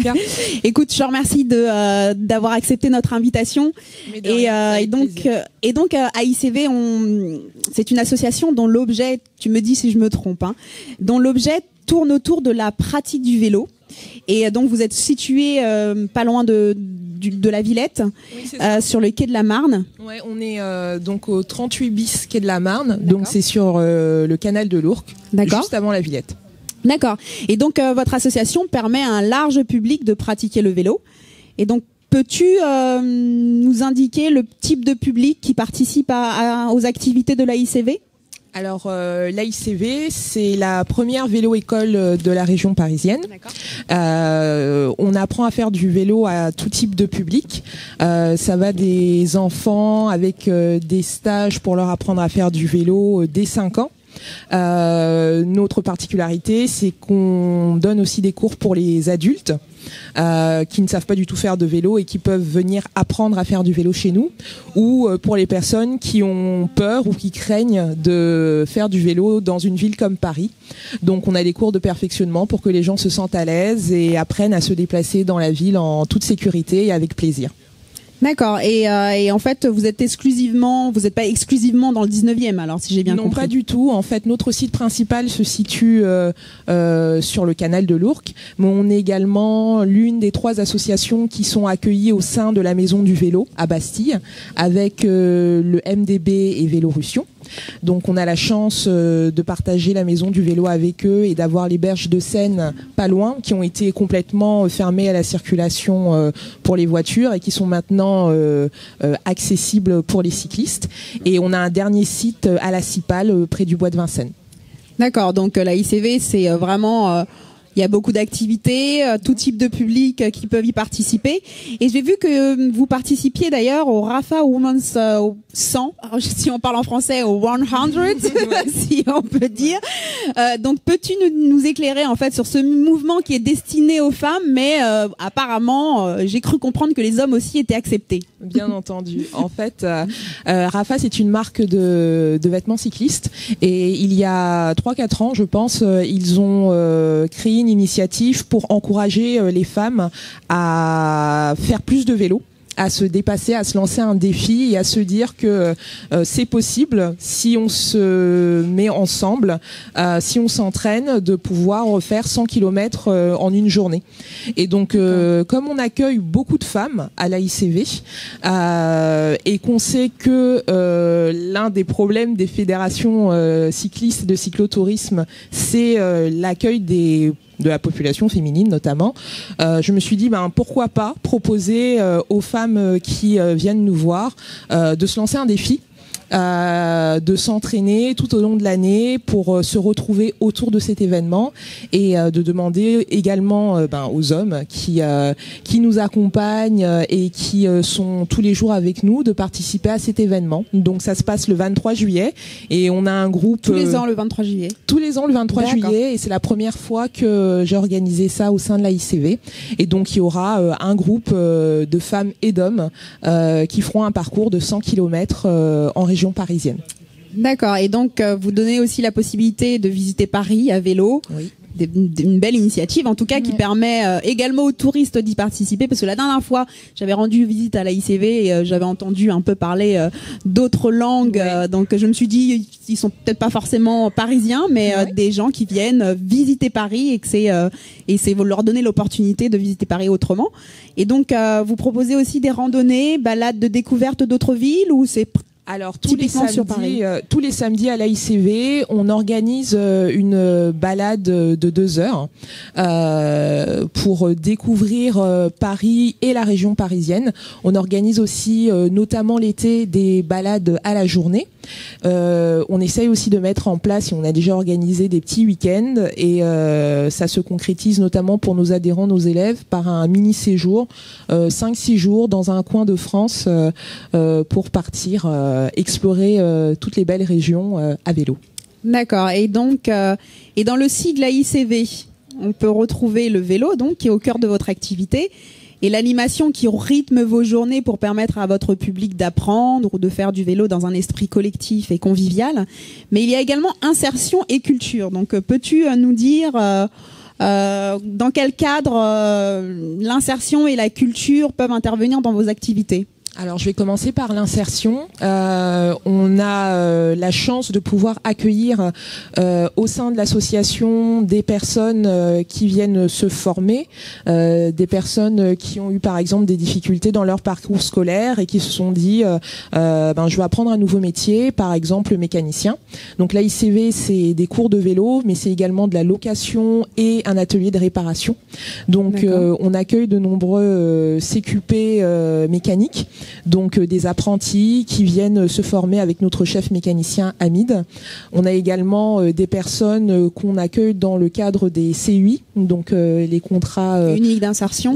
cas. Écoute, je te remercie d'avoir accepté notre invitation. Et donc AICV, c'est une association dont l'objet, tu me dis si je me trompe, hein, dont l'objet tourne autour de la pratique du vélo. Et donc vous êtes situé pas loin de la Villette, oui, sur le quai de la Marne. Ouais, on est donc au 38 bis quai de la Marne, donc c'est sur le canal de l'Ourcq, juste avant la Villette. D'accord. Et donc votre association permet à un large public de pratiquer le vélo. Et donc peux-tu nous indiquer le type de public qui participe aux activités de l'AICV ? Alors l'AICV, c'est la première vélo-école de la région parisienne. On apprend à faire du vélo à tout type de public. Ça va des enfants avec des stages pour leur apprendre à faire du vélo dès 5 ans. Notre particularité, c'est qu'on donne aussi des cours pour les adultes qui ne savent pas du tout faire de vélo et qui peuvent venir apprendre à faire du vélo chez nous, ou pour les personnes qui ont peur ou qui craignent de faire du vélo dans une ville comme Paris. Donc on a des cours de perfectionnement pour que les gens se sentent à l'aise et apprennent à se déplacer dans la ville en toute sécurité et avec plaisir. D'accord. Et en fait, vous n'êtes pas exclusivement dans le 19e, alors, si j'ai bien compris. Non, pas du tout. En fait, notre site principal se situe sur le canal de l'Ourcq, mais on est également l'une des 3 associations qui sont accueillies au sein de la Maison du Vélo à Bastille, avec le MDB et Vélorussion. Donc on a la chance de partager la Maison du Vélo avec eux et d'avoir les berges de Seine pas loin, qui ont été complètement fermées à la circulation pour les voitures et qui sont maintenant accessibles pour les cyclistes. Et on a un dernier site à la Cipale, près du bois de Vincennes. D'accord, donc l'AICV, c'est vraiment... il y a beaucoup d'activités, tout type de public qui peuvent y participer. Et j'ai vu que vous participiez d'ailleurs au Rapha Women's 100, si on parle en français, au 100, si on peut dire. Donc peux-tu nous éclairer en fait sur ce mouvement qui est destiné aux femmes, mais apparemment, j'ai cru comprendre que les hommes aussi étaient acceptés. Bien entendu. En fait, Rapha, c'est une marque de vêtements cyclistes. Et il y a 3-4 ans, je pense, ils ont créé une initiative pour encourager les femmes à faire plus de vélo, à se dépasser, à se lancer un défi et à se dire que c'est possible si on se met ensemble, si on s'entraîne, de pouvoir faire 100 km en une journée. Et donc, comme on accueille beaucoup de femmes à l'AICV et qu'on sait que l'un des problèmes des fédérations cyclistes et de cyclotourisme, c'est l'accueil de la population féminine notamment, je me suis dit pourquoi pas proposer aux femmes qui viennent nous voir de se lancer un défi, de s'entraîner tout au long de l'année pour se retrouver autour de cet événement et de demander également aux hommes qui nous accompagnent et qui sont tous les jours avec nous de participer à cet événement. Donc ça se passe le 23 juillet et on a un groupe... Tous les ans le 23 juillet. Tous les ans le 23 juillet et c'est la première fois que j'ai organisé ça au sein de l'AICV. Et donc il y aura un groupe de femmes et d'hommes qui feront un parcours de 100 km en région parisienne. D'accord. Et donc, vous donnez aussi la possibilité de visiter Paris à vélo. Oui. Une belle initiative, en tout cas, qui permet également aux touristes d'y participer. Parce que la dernière fois, j'avais rendu visite à l'AICV et j'avais entendu un peu parler d'autres langues. Donc, je me suis dit, ils sont peut-être pas forcément parisiens, mais des gens qui viennent visiter Paris et que c'est vous leur donner l'opportunité de visiter Paris autrement. Et donc, vous proposez aussi des randonnées, balades de découverte d'autres villes ou c'est... Alors tous les samedis à l'AICV, on organise une balade de 2 heures pour découvrir Paris et la région parisienne. On organise aussi notamment l'été des balades à la journée. On essaye aussi de mettre en place, et on a déjà organisé des petits week-ends et ça se concrétise notamment pour nos adhérents, nos élèves, par un mini séjour 5-6 jours dans un coin de France pour partir explorer toutes les belles régions à vélo. D'accord. Et donc, et dans le site de l'AICV, on peut retrouver le vélo, donc, qui est au cœur de votre activité, et l'animation qui rythme vos journées pour permettre à votre public d'apprendre ou de faire du vélo dans un esprit collectif et convivial. Mais il y a également insertion et culture. Donc, peux-tu nous dire Dans quel cadre l'insertion et la culture peuvent intervenir dans vos activités ? Alors, je vais commencer par l'insertion. On a la chance de pouvoir accueillir au sein de l'association des personnes qui viennent se former, des personnes qui ont eu par exemple des difficultés dans leur parcours scolaire et qui se sont dit je vais apprendre un nouveau métier, par exemple le mécanicien. Donc l'AICV, c'est des cours de vélo, mais c'est également de la location et un atelier de réparation. Donc on accueille de nombreux CQP mécaniques. Donc des apprentis qui viennent se former avec notre chef mécanicien Hamid. On a également des personnes qu'on accueille dans le cadre des CUI, donc les contrats uniques d'insertion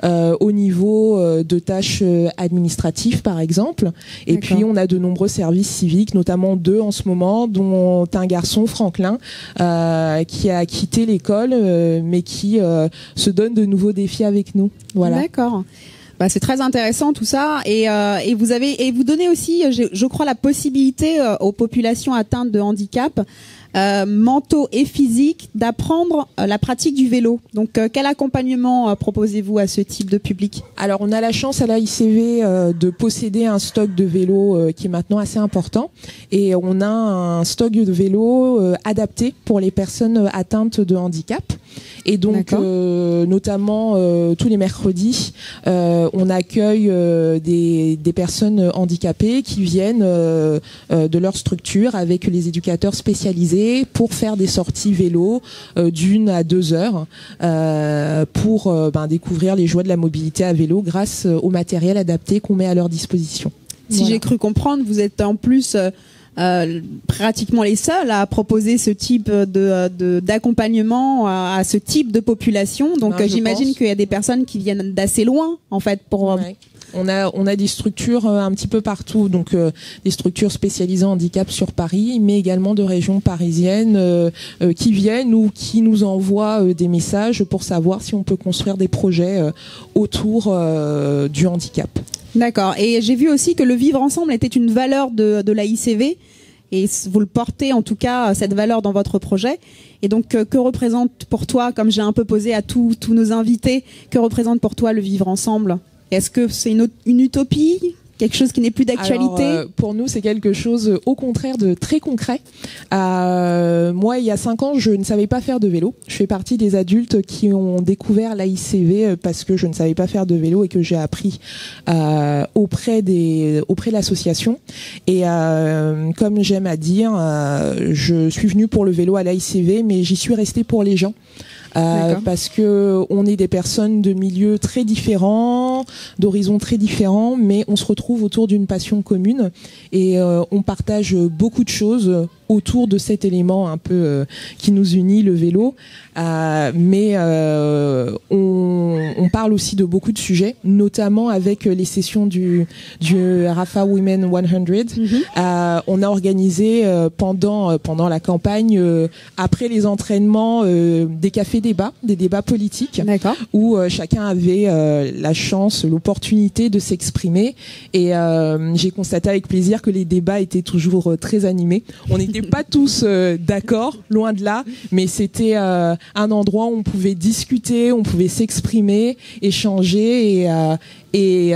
au niveau de tâches administratives par exemple. Et puis on a de nombreux services civiques, notamment 2 en ce moment, dont un garçon Franklin qui a quitté l'école mais qui se donne de nouveaux défis avec nous. Voilà. D'accord. C'est très intéressant tout ça et vous donnez aussi, je crois, la possibilité aux populations atteintes de handicap mentaux et physiques d'apprendre la pratique du vélo. Donc quel accompagnement proposez-vous à ce type de public ? Alors on a la chance à l'AICV de posséder un stock de vélos qui est maintenant assez important et on a un stock de vélos adapté pour les personnes atteintes de handicap. Et donc, notamment tous les mercredis, on accueille des personnes handicapées qui viennent de leur structure avec les éducateurs spécialisés pour faire des sorties vélo d'1 à 2 heures pour découvrir les joies de la mobilité à vélo grâce au matériel adapté qu'on met à leur disposition. Si j'ai cru comprendre, vous êtes en plus pratiquement les seuls à proposer ce type d'accompagnement à ce type de population. Donc j'imagine qu'il y a des personnes qui viennent d'assez loin en fait pour. Ouais. On a des structures un petit peu partout, donc des structures spécialisées en handicap sur Paris, mais également de régions parisiennes qui viennent ou qui nous envoient des messages pour savoir si on peut construire des projets autour du handicap. D'accord. Et j'ai vu aussi que le vivre ensemble était une valeur de l'AICV. Et vous le portez en tout cas cette valeur dans votre projet. Et donc que représente pour toi, comme j'ai un peu posé à tous nos invités, que représente pour toi le vivre ensemble ? Est-ce que c'est une utopie ? Quelque chose qui n'est plus d'actualité? Alors, pour nous, c'est quelque chose, au contraire, de très concret. Moi, il y a 5 ans, je ne savais pas faire de vélo. Je fais partie des adultes qui ont découvert l'AICV parce que je ne savais pas faire de vélo et que j'ai appris auprès de l'association. Et comme j'aime à dire, je suis venue pour le vélo à l'AICV, mais j'y suis restée pour les gens. Parce que on est des personnes de milieux très différents, d'horizons très différents, mais on se retrouve autour d'une passion commune et on partage beaucoup de choses autour de cet élément un peu qui nous unit, le vélo. Mais on parle aussi de beaucoup de sujets, notamment avec les sessions du Rafa Women 100. On a organisé pendant la campagne, après les entraînements, des cafés-débats, des débats politiques, où chacun avait la chance, l'opportunité de s'exprimer. Et j'ai constaté avec plaisir que les débats étaient toujours très animés. On n'était pas tous d'accord, loin de là, mais c'était un endroit où on pouvait discuter, on pouvait s'exprimer, échanger et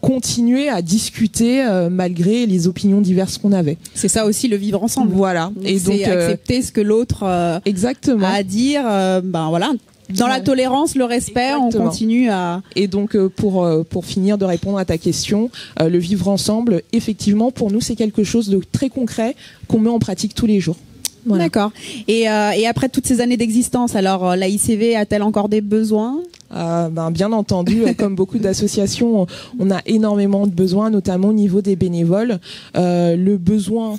continuer à discuter malgré les opinions diverses qu'on avait. C'est ça aussi le vivre ensemble. Voilà. Et donc accepter ce que l'autre exactement a à dire. Voilà. Dans la tolérance, le respect, exactement. On continue à... Et donc, pour finir de répondre à ta question, le vivre ensemble, effectivement, pour nous, c'est quelque chose de très concret qu'on met en pratique tous les jours. Voilà. D'accord. Et après toutes ces années d'existence, alors l'AICV a-t-elle encore des besoins ? Bien entendu, comme beaucoup d'associations, on a énormément de besoins, notamment au niveau des bénévoles. Le besoin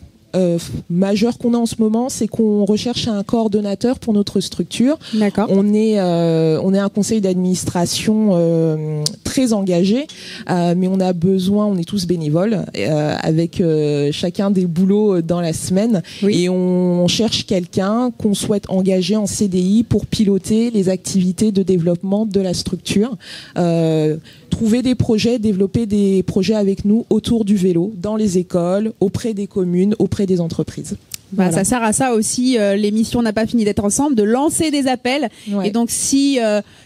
majeur qu'on a en ce moment, c'est qu'on recherche un coordonnateur pour notre structure. D'accord. On est un conseil d'administration très engagé, mais on a besoin, on est tous bénévoles, avec chacun des boulots dans la semaine, et on cherche quelqu'un qu'on souhaite engager en CDI pour piloter les activités de développement de la structure. Trouver des projets, développer des projets avec nous autour du vélo, dans les écoles, auprès des communes, auprès des entreprises. Voilà. Ça sert à ça aussi, l'émission n'a pas fini d'être ensemble, de lancer des appels. Ouais. Et donc si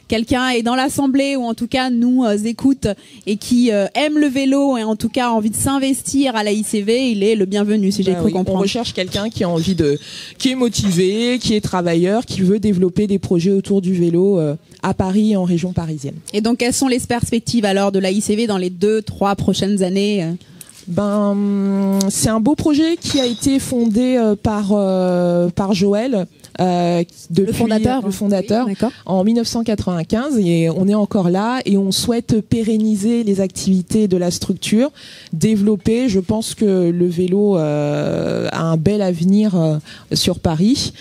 quelqu'un est dans l'assemblée ou en tout cas nous écoute et qui aime le vélo et en tout cas a envie de s'investir à la ICV, il est le bienvenu, si j'ai cru comprendre. On recherche quelqu'un qui a envie qui est motivé, qui est travailleur, qui veut développer des projets autour du vélo à Paris et en région parisienne. Et donc quelles sont les perspectives alors de la ICV dans les 2-3 prochaines années? C'est un beau projet qui a été fondé par Joël, depuis le fondateur oui, en 1995, et on est encore là et on souhaite pérenniser les activités de la structure, développer. Je pense que le vélo a un bel avenir sur Paris,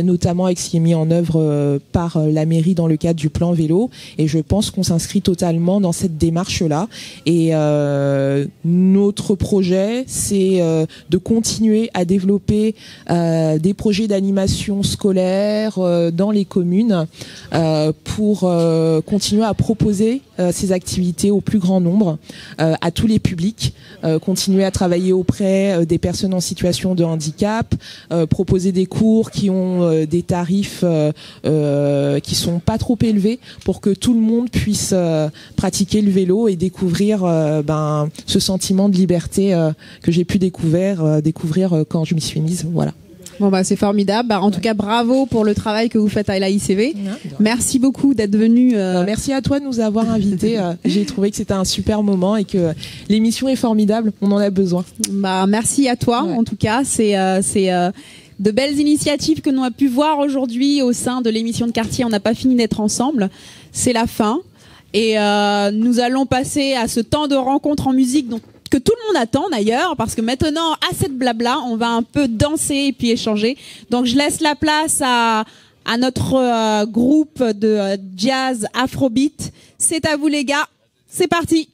notamment avec ce qui est mis en œuvre par la mairie dans le cadre du plan vélo, et je pense qu'on s'inscrit totalement dans cette démarche-là. Et notre projet, c'est de continuer à développer des projets d'animation scolaire dans les communes pour continuer à proposer ces activités au plus grand nombre, à tous les publics, continuer à travailler auprès des personnes en situation de handicap, proposer des cours qui ont des tarifs qui sont pas trop élevés pour que tout le monde puisse pratiquer le vélo et découvrir ce sentiment de liberté que j'ai pu découvrir quand je m'y suis mise. Voilà. Bon c'est formidable. En tout cas, bravo pour le travail que vous faites à la ICV. Merci beaucoup d'être venu. Merci à toi de nous avoir invités. J'ai trouvé que c'était un super moment et que l'émission est formidable. On en a besoin. Merci à toi. En tout cas, c'est de belles initiatives que l'on a pu voir aujourd'hui au sein de l'émission de quartier. On n'a pas fini d'être ensemble. C'est la fin. Et nous allons passer à ce temps de rencontre en musique que tout le monde attend d'ailleurs, parce que maintenant, à cette blabla, on va un peu danser et puis échanger. Donc je laisse la place à notre groupe de jazz afrobeat. C'est à vous les gars, c'est parti.